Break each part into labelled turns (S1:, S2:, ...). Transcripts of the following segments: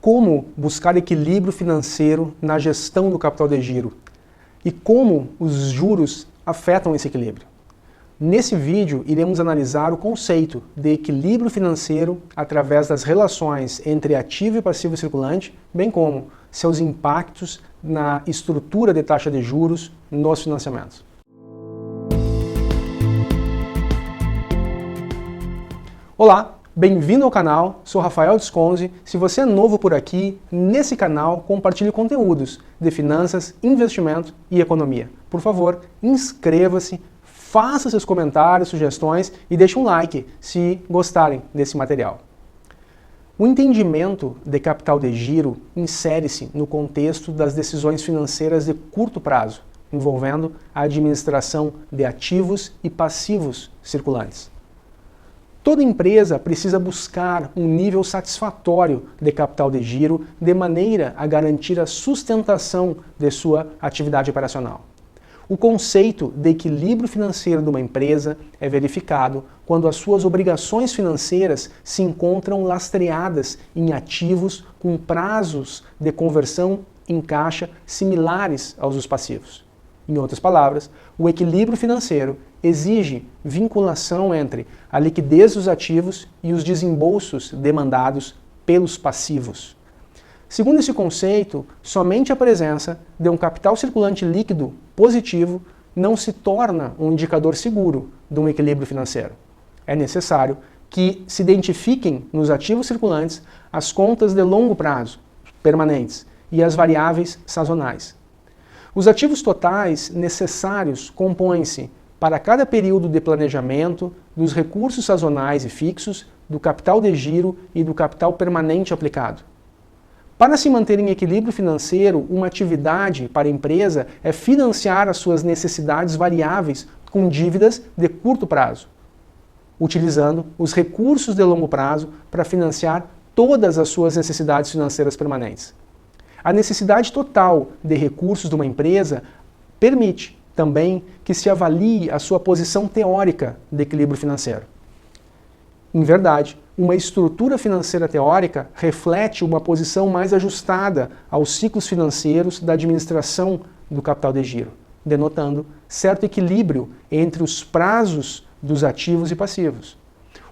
S1: Como buscar equilíbrio financeiro na gestão do capital de giro e como os juros afetam esse equilíbrio. Nesse vídeo, iremos analisar o conceito de equilíbrio financeiro através das relações entre ativo e passivo circulante, bem como seus impactos na estrutura de taxa de juros nos financiamentos. Olá, bem-vindo ao canal, sou Rafael Desconze. Se você é novo por aqui, nesse canal compartilho conteúdos de finanças, investimento e economia. Por favor, inscreva-se, faça seus comentários, sugestões e deixe um like se gostarem desse material. O entendimento de capital de giro insere-se no contexto das decisões financeiras de curto prazo, envolvendo a administração de ativos e passivos circulantes. Toda empresa precisa buscar um nível satisfatório de capital de giro de maneira a garantir a sustentação de sua atividade operacional. O conceito de equilíbrio financeiro de uma empresa é verificado quando as suas obrigações financeiras se encontram lastreadas em ativos com prazos de conversão em caixa similares aos dos passivos. Em outras palavras, o equilíbrio financeiro exige vinculação entre a liquidez dos ativos e os desembolsos demandados pelos passivos. Segundo esse conceito, somente a presença de um capital circulante líquido positivo não se torna um indicador seguro de um equilíbrio financeiro. É necessário que se identifiquem nos ativos circulantes as contas de longo prazo, permanentes, e as variáveis sazonais. Os ativos totais necessários compõem-se, para cada período de planejamento, dos recursos sazonais e fixos, do capital de giro e do capital permanente aplicado. Para se manter em equilíbrio financeiro, uma atividade para a empresa é financiar as suas necessidades variáveis com dívidas de curto prazo, utilizando os recursos de longo prazo para financiar todas as suas necessidades financeiras permanentes. A necessidade total de recursos de uma empresa permite também que se avalie a sua posição teórica de equilíbrio financeiro. Em verdade, uma estrutura financeira teórica reflete uma posição mais ajustada aos ciclos financeiros da administração do capital de giro, denotando certo equilíbrio entre os prazos dos ativos e passivos.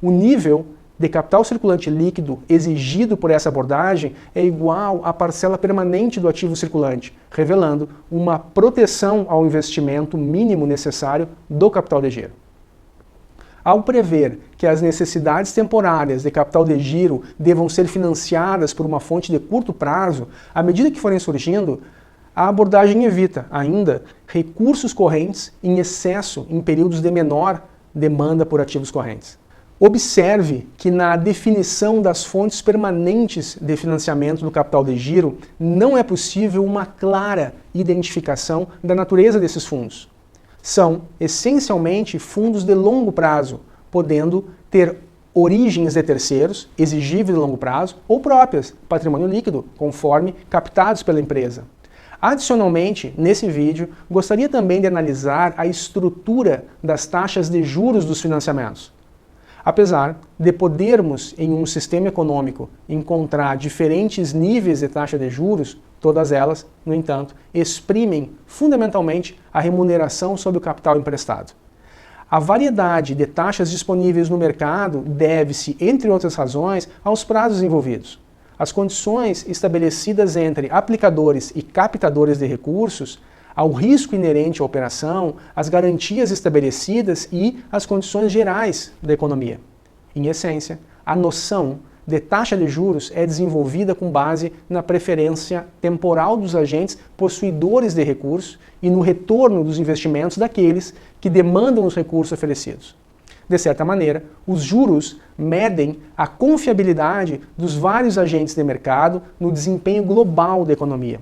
S1: O nível de capital circulante líquido exigido por essa abordagem é igual à parcela permanente do ativo circulante, revelando uma proteção ao investimento mínimo necessário do capital de giro. Ao prever que as necessidades temporárias de capital de giro devam ser financiadas por uma fonte de curto prazo, à medida que forem surgindo, a abordagem evita, ainda, recursos correntes em excesso em períodos de menor demanda por ativos correntes. Observe que na definição das fontes permanentes de financiamento do capital de giro não é possível uma clara identificação da natureza desses fundos. São, essencialmente, fundos de longo prazo, podendo ter origens de terceiros, exigíveis de longo prazo, ou próprias, patrimônio líquido, conforme captados pela empresa. Adicionalmente, nesse vídeo, gostaria também de analisar a estrutura das taxas de juros dos financiamentos. Apesar de podermos, em um sistema econômico, encontrar diferentes níveis de taxa de juros, todas elas, no entanto, exprimem fundamentalmente a remuneração sobre o capital emprestado. A variedade de taxas disponíveis no mercado deve-se, entre outras razões, aos prazos envolvidos. As condições estabelecidas entre aplicadores e captadores de recursos, ao risco inerente à operação, as garantias estabelecidas e as condições gerais da economia. Em essência, a noção de taxa de juros é desenvolvida com base na preferência temporal dos agentes possuidores de recursos e no retorno dos investimentos daqueles que demandam os recursos oferecidos. De certa maneira, os juros medem a confiabilidade dos vários agentes de mercado no desempenho global da economia.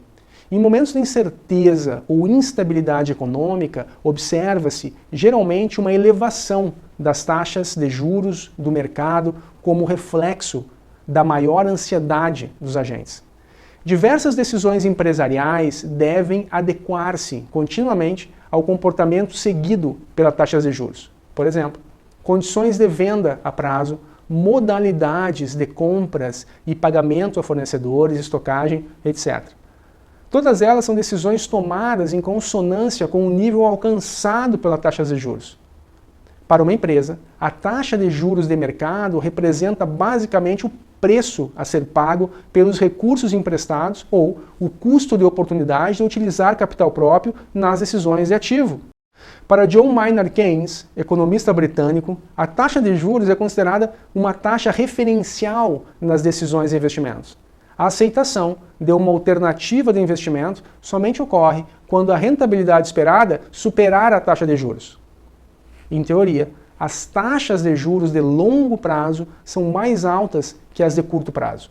S1: Em momentos de incerteza ou instabilidade econômica, observa-se geralmente uma elevação das taxas de juros do mercado como reflexo da maior ansiedade dos agentes. Diversas decisões empresariais devem adequar-se continuamente ao comportamento seguido pelas taxas de juros. Por exemplo, condições de venda a prazo, modalidades de compras e pagamento a fornecedores, estocagem, etc. Todas elas são decisões tomadas em consonância com o nível alcançado pela taxa de juros. Para uma empresa, a taxa de juros de mercado representa basicamente o preço a ser pago pelos recursos emprestados ou o custo de oportunidade de utilizar capital próprio nas decisões de ativo. Para John Maynard Keynes, economista britânico, a taxa de juros é considerada uma taxa referencial nas decisões de investimentos. A aceitação de uma alternativa de investimento somente ocorre quando a rentabilidade esperada superar a taxa de juros. Em teoria, as taxas de juros de longo prazo são mais altas que as de curto prazo.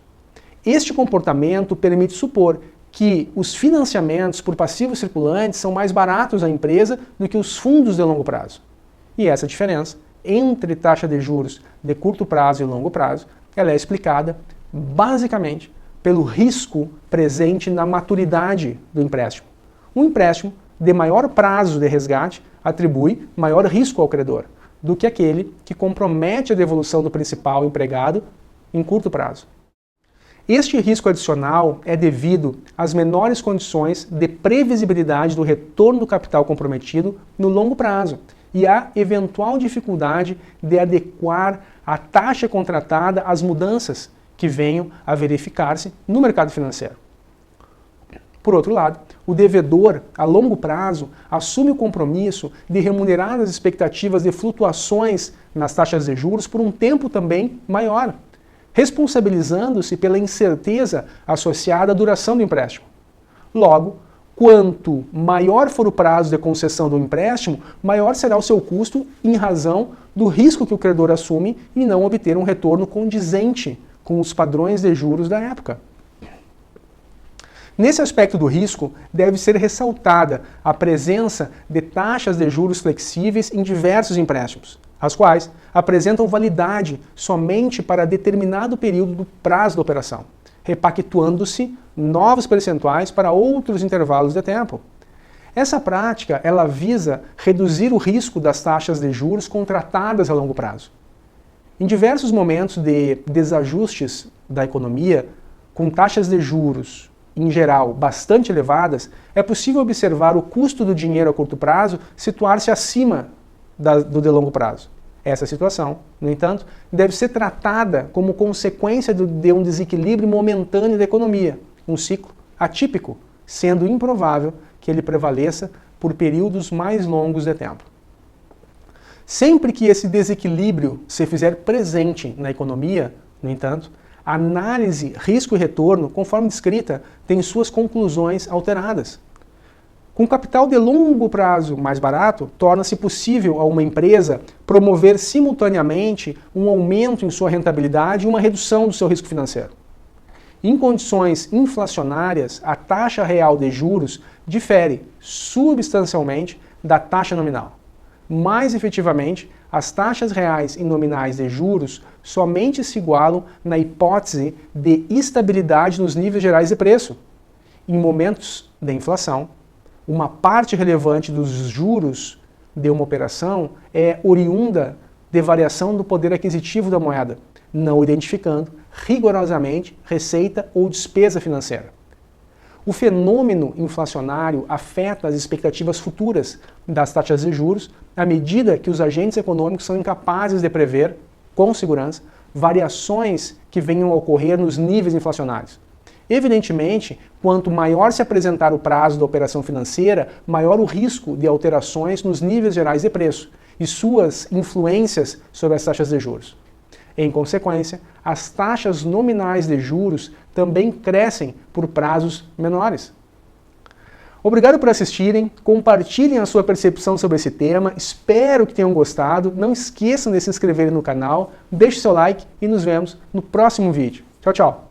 S1: Este comportamento permite supor que os financiamentos por passivos circulantes são mais baratos à empresa do que os fundos de longo prazo. E essa diferença entre taxa de juros de curto prazo e longo prazo, ela é explicada basicamente pelo risco presente na maturidade do empréstimo. Um empréstimo de maior prazo de resgate atribui maior risco ao credor do que aquele que compromete a devolução do principal empregado em curto prazo. Este risco adicional é devido às menores condições de previsibilidade do retorno do capital comprometido no longo prazo e à eventual dificuldade de adequar a taxa contratada às mudanças que venham a verificar-se no mercado financeiro. Por outro lado, o devedor, a longo prazo, assume o compromisso de remunerar as expectativas de flutuações nas taxas de juros por um tempo também maior, responsabilizando-se pela incerteza associada à duração do empréstimo. Logo, quanto maior for o prazo de concessão do empréstimo, maior será o seu custo em razão do risco que o credor assume em não obter um retorno condizente com os padrões de juros da época. Nesse aspecto do risco, deve ser ressaltada a presença de taxas de juros flexíveis em diversos empréstimos, as quais apresentam validade somente para determinado período do prazo da operação, repactuando-se novos percentuais para outros intervalos de tempo. Essa prática, ela visa reduzir o risco das taxas de juros contratadas a longo prazo. Em diversos momentos de desajustes da economia, com taxas de juros em geral, bastante elevadas, é possível observar o custo do dinheiro a curto prazo situar-se acima do de longo prazo. Essa situação, no entanto, deve ser tratada como consequência de um desequilíbrio momentâneo da economia, um ciclo atípico, sendo improvável que ele prevaleça por períodos mais longos de tempo. Sempre que esse desequilíbrio se fizer presente na economia, no entanto, a análise risco e retorno, conforme descrita, tem suas conclusões alteradas. Com capital de longo prazo mais barato, torna-se possível a uma empresa promover simultaneamente um aumento em sua rentabilidade e uma redução do seu risco financeiro. Em condições inflacionárias, a taxa real de juros difere substancialmente da taxa nominal. Mais efetivamente, as taxas reais e nominais de juros somente se igualam na hipótese de estabilidade nos níveis gerais de preço. Em momentos de inflação, uma parte relevante dos juros de uma operação é oriunda de variação do poder aquisitivo da moeda, não identificando rigorosamente receita ou despesa financeira. O fenômeno inflacionário afeta as expectativas futuras das taxas de juros à medida que os agentes econômicos são incapazes de prever, com segurança, variações que venham a ocorrer nos níveis inflacionários. Evidentemente, quanto maior se apresentar o prazo da operação financeira, maior o risco de alterações nos níveis gerais de preço e suas influências sobre as taxas de juros. Em consequência, as taxas nominais de juros também crescem por prazos menores. Obrigado por assistirem, compartilhem a sua percepção sobre esse tema, espero que tenham gostado, não esqueçam de se inscreverem no canal, deixe seu like e nos vemos no próximo vídeo. Tchau, tchau!